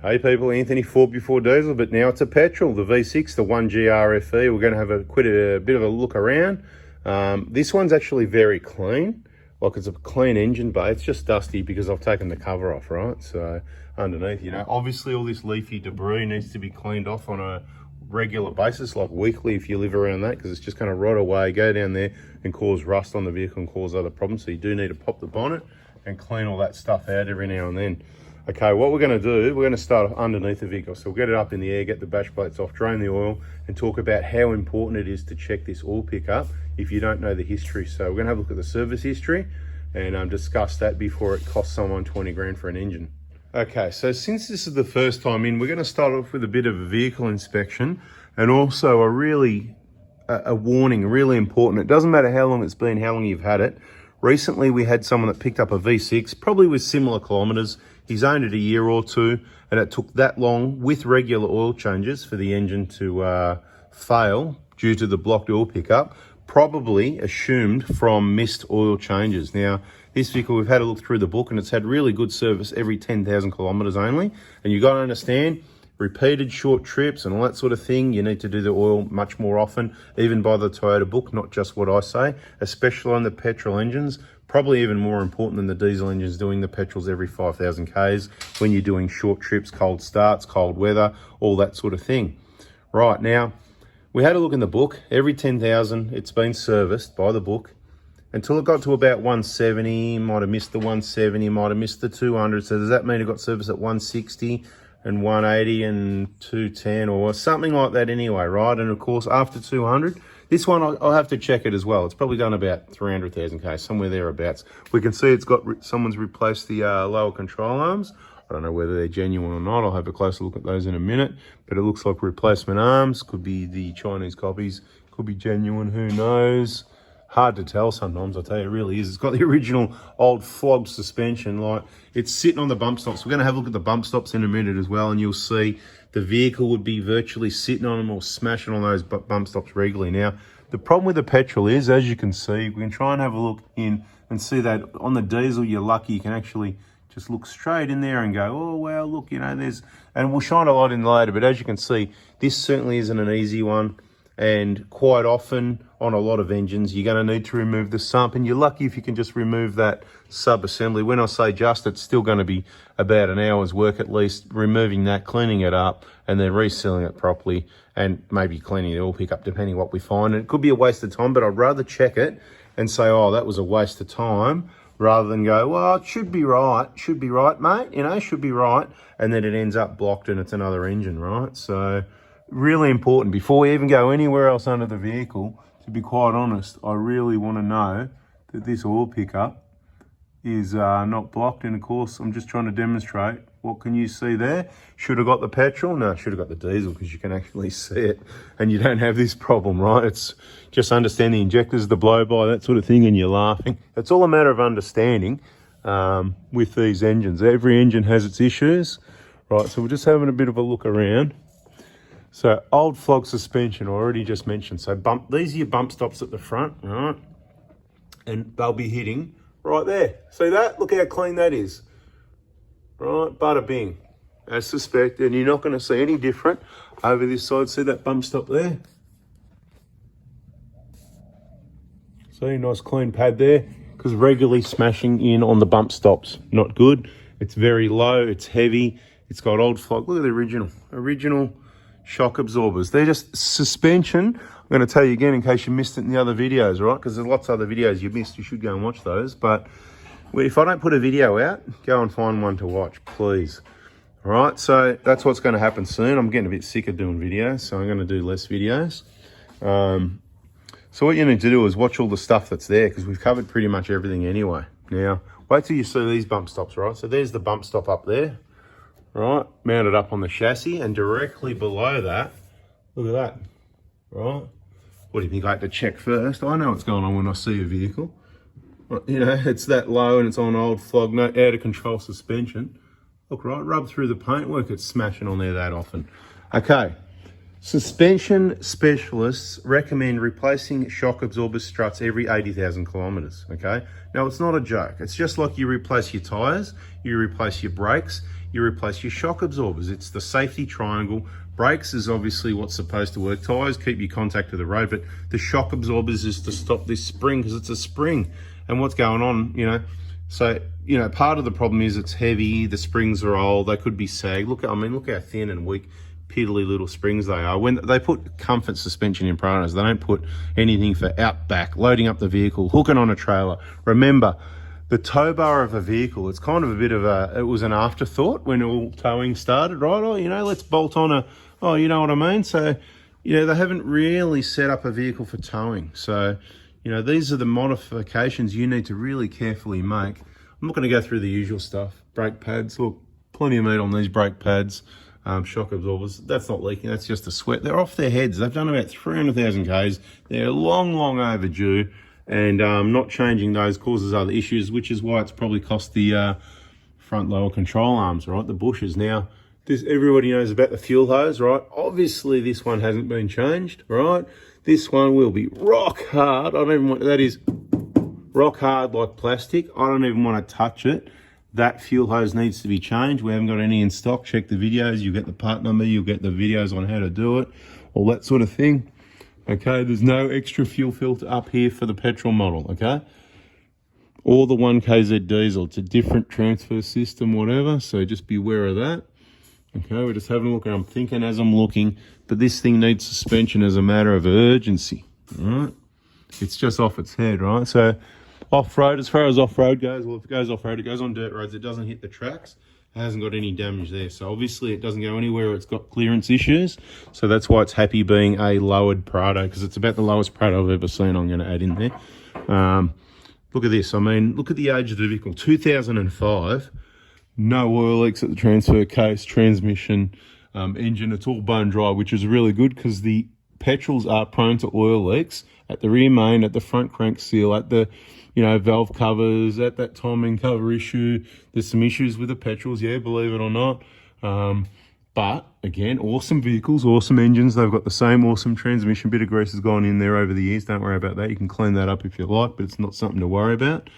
Hey people, Anthony, 4x4 diesel, but now it's a petrol, the V6, the 1GRFE. We're going to have a bit of a look around. This one's actually very clean. Like, it's a clean engine bay. It's just dusty because I've taken the cover off, right? So underneath, you know, obviously all this leafy debris needs to be cleaned off on a regular basis, like weekly if you live around that, because it's just going to rot away, go down there and cause rust on the vehicle and cause other problems. So you do need to pop the bonnet and clean all that stuff out every now and then. Okay, what we're going to do, we're going to start underneath the vehicle. So we'll get it up in the air, get the bash plates off, drain the oil, and talk about how important it is to check this oil pickup if you don't know the history. So we're going to have a look at the service history and discuss that before it costs someone 20 grand for an engine. Okay, so since this is the first time in, we're going to start off with a bit of a vehicle inspection and also a warning, really important. It doesn't matter how long it's been, how long you've had it. Recently, we had someone that picked up a V6, probably with similar kilometres. He's owned it a year or two, and it took that long with regular oil changes for the engine to fail due to the blocked oil pickup, probably assumed from missed oil changes. Now, this vehicle, we've had a look through the book, and it's had really good service every 10,000 kilometres only. And you've got to understand, repeated short trips and all that sort of thing, you need to do the oil much more often, even by the Toyota book, not just what I say, especially on the petrol engines. Probably even more important than the diesel engines, doing the petrols every 5,000 Ks when you're doing short trips, cold starts, cold weather, all that sort of thing. Right, now, we had a look in the book. Every 10,000, it's been serviced by the book until it got to about 170, might have missed the 170, might have missed the 200. So does that mean it got serviced at 160 and 180 and 210 or something like that anyway, right? And of course, after 200, this one, I'll have to check it as well. It's probably done about 300,000 Ks, somewhere thereabouts. We can see it's got, someone's replaced the lower control arms. I don't know whether they're genuine or not. I'll have a closer look at those in a minute. But it looks like replacement arms. Could be the Chinese copies. Could be genuine, who knows? Hard to tell sometimes, I tell you, it really is. It's got the original old flogged suspension. Like, it's sitting on the bump stops. We're going to have a look at the bump stops in a minute as well, and you'll see the vehicle would be virtually sitting on them or smashing on those bump stops regularly. Now, the problem with the petrol is, as you can see, we can try and have a look in and see that on the diesel, you're lucky you can actually just look straight in there and go, oh, well, look, you know, there's, and we'll shine a light in later, but as you can see, this certainly isn't an easy one. And quite often on a lot of engines, you're going to need to remove the sump, and you're lucky if you can just remove that sub-assembly. When I say just, it's still going to be about an hour's work at least, removing that, cleaning it up, and then resealing it properly, and maybe cleaning the oil pickup, depending what we find. And it could be a waste of time, but I'd rather check it and say, oh, that was a waste of time, rather than go, well, it should be right, mate, you know, should be right, and then it ends up blocked and it's another engine, right? So really important, before we even go anywhere else under the vehicle, to be quite honest, I really want to know that this oil pickup is not blocked. And of course, I'm just trying to demonstrate. What can you see there? Should have got the petrol? No, should have got the diesel, because you can actually see it and you don't have this problem, right? It's just understand the injectors, the blow-by, that sort of thing, and you're laughing. It's all a matter of understanding with these engines. Every engine has its issues, right? So we're just having a bit of a look around. So old flog suspension, I already just mentioned. So these are your bump stops at the front, right? And they'll be hitting right there. See that? Look how clean that is. Right, bada bing, as suspected. And you're not going to see any different over this side. See that bump stop there? See, nice clean pad there. Because regularly smashing in on the bump stops, not good. It's very low, it's heavy, it's got old flog. Look at the original shock absorbers. They're just suspension. I'm going to tell you again in case you missed it in the other videos, right? Because there's lots of other videos you missed. You should go and watch those. But if I don't put a video out, go and find one to watch, please. All right, so that's what's going to happen soon. I'm getting a bit sick of doing videos, so I'm going to do less videos. So what you need to do is watch all the stuff that's there, because we've covered pretty much everything anyway. Now, wait till you see these bump stops, right? So there's the bump stop up there. Right, mounted up on the chassis, and directly below that, look at that, right? What do you think I have to check first? I know what's going on when I see a vehicle. You know, it's that low and it's on old flog, no out of control suspension. Look, right, rub through the paintwork, it's smashing on there that often. Okay, suspension specialists recommend replacing shock absorber struts every 80,000 kilometers, okay? Now, it's not a joke. It's just like you replace your tires, you replace your brakes, you replace your shock absorbers. It's the safety triangle. Brakes is obviously what's supposed to work. Tires keep your contact to the road, but the shock absorbers is to stop this spring, because it's a spring. And what's going on, you know, so, you know, part of the problem is it's heavy, the springs are old, they could be sagged. Look, I mean, look how thin and weak, piddly little springs they are. When they put comfort suspension in Prados, they don't put anything for out back, loading up the vehicle, hooking on a trailer. Remember, the tow bar of a vehicle, it's kind of a bit of it was an afterthought when all towing started, right? Oh, you know, let's bolt on you know what I mean? So, you know, they haven't really set up a vehicle for towing. So, you know, these are the modifications you need to really carefully make. I'm not going to go through the usual stuff. Brake pads, look, plenty of meat on these brake pads. Shock absorbers, that's not leaking, that's just a sweat. They're off their heads. They've done about 300,000 Ks. They're long overdue, and not changing those causes other issues, which is why it's probably cost the front lower control arms, right? The bushes. Now, everybody knows about the fuel hose, right? Obviously, this one hasn't been changed, right? This one will be rock hard. I don't even want, that is rock hard like plastic. I don't even want to touch it. That fuel hose needs to be changed. We haven't got any in stock. Check the videos. You'll get the part number. You'll get the videos on how to do it, all that sort of thing. Okay, there's no extra fuel filter up here for the petrol model, okay? Or the 1KZ diesel. It's a different transfer system, whatever, so just be aware of that. Okay, we're just having a look, and I'm thinking as I'm looking, but this thing needs suspension as a matter of urgency, all right? It's just off its head, right? So off-road, as far as off-road goes, well, if it goes off-road, it goes on dirt roads, it doesn't hit the tracks, it hasn't got any damage there. So obviously it doesn't go anywhere where it's got clearance issues. So that's why it's happy being a lowered Prado, because it's about the lowest Prado I've ever seen. I'm going to add in there. Look at this. I mean, look at the age of the vehicle, 2005. No oil leaks at the transfer case, transmission, engine. It's all bone dry, which is really good because the petrols are prone to oil leaks at the rear main, at the front crank seal, at the, you know, valve covers, at that timing cover issue. There's some issues with the petrols, yeah, believe it or not. But again, awesome vehicles, awesome engines. They've got the same awesome transmission. Bit of grease has gone in there over the years. Don't worry about that. You can clean that up if you like, but it's not something to worry about.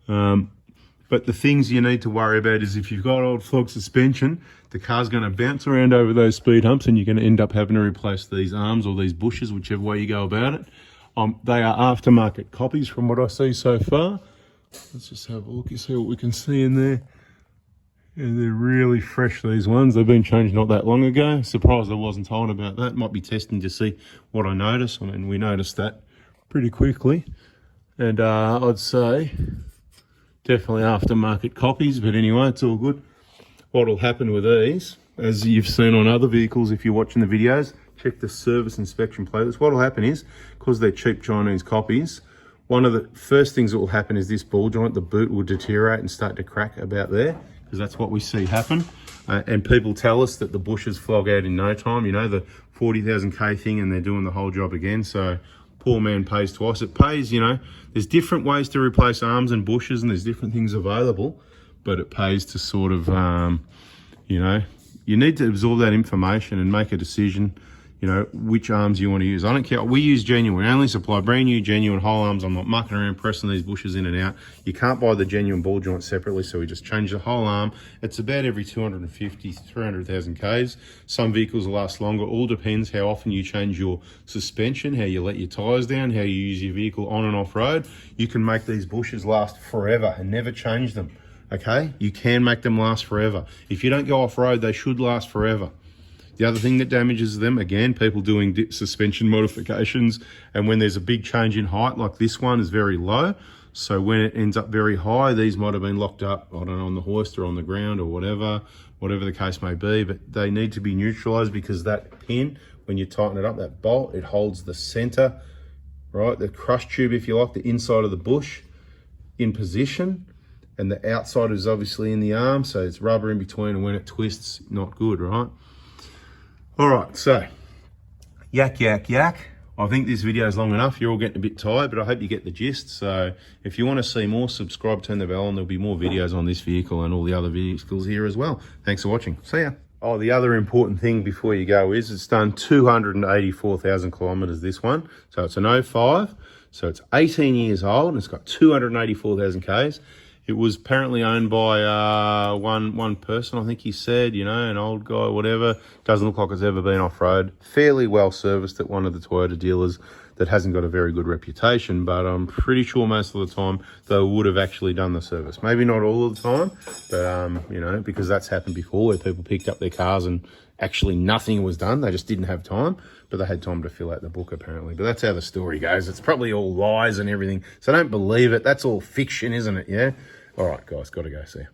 But the things you need to worry about is if you've got old flog suspension, the car's going to bounce around over those speed humps, and you're going to end up having to replace these arms or these bushes, whichever way you go about it. They are aftermarket copies from what I see so far. Let's just have a look and see what we can see in there. And they're really fresh, these ones. They've been changed not that long ago. Surprised I wasn't told about that. Might be testing to see what I notice. I mean, we noticed that pretty quickly. And I'd say definitely aftermarket copies, but anyway, it's all good. What will happen with these, as you've seen on other vehicles, if you're watching the videos, check the service inspection playlist. What will happen is, because they're cheap Chinese copies, one of the first things that will happen is this ball joint, the boot will deteriorate and start to crack about there, because that's what we see happen. And people tell us that the bushes flog out in no time, you know, the 40,000 K thing, and they're doing the whole job again. So poor man pays twice. It pays, you know, there's different ways to replace arms and bushes, and there's different things available, but it pays to sort of, you know, you need to absorb that information and make a decision, you know, which arms you want to use. I don't care. We use genuine. We only supply brand new genuine whole arms. I'm not mucking around pressing these bushes in and out. You can't buy the genuine ball joint separately, so we just change the whole arm. It's about every 250, 300,000 Ks. Some vehicles will last longer. All depends how often you change your suspension, how you let your tyres down, how you use your vehicle on and off road. You can make these bushes last forever and never change them, okay? You can make them last forever. If you don't go off road, they should last forever. The other thing that damages them, again, people doing suspension modifications, and when there's a big change in height, like this one is very low, so when it ends up very high, these might have been locked up, I don't know, on the hoist or on the ground or whatever the case may be, but they need to be neutralized, because that pin, when you tighten it up, that bolt, it holds the center, right, the crush tube, if you like, the inside of the bush in position, and the outside is obviously in the arm, so it's rubber in between, and when it twists, not good, right? All right, so yak. I think this video is long enough. You're all getting a bit tired, but I hope you get the gist. So if you want to see more, subscribe, turn the bell on. There'll be more videos on this vehicle and all the other vehicles here as well. Thanks for watching. See ya. Oh, the other important thing before you go is it's done 284,000 kilometers, this one. So it's an 05. So it's 18 years old, and it's got 284,000 Ks. It was apparently owned by one person, I think he said, you know, an old guy, whatever. Doesn't look like it's ever been off-road. Fairly well serviced at one of the Toyota dealers that hasn't got a very good reputation, but I'm pretty sure most of the time they would have actually done the service. Maybe not all of the time, but, you know, because that's happened before where people picked up their cars and actually nothing was done. They just didn't have time, but they had time to fill out the book apparently. But that's how the story goes. It's probably all lies and everything. So don't believe it. That's all fiction, isn't it? Yeah. All right, guys, got to go. See you.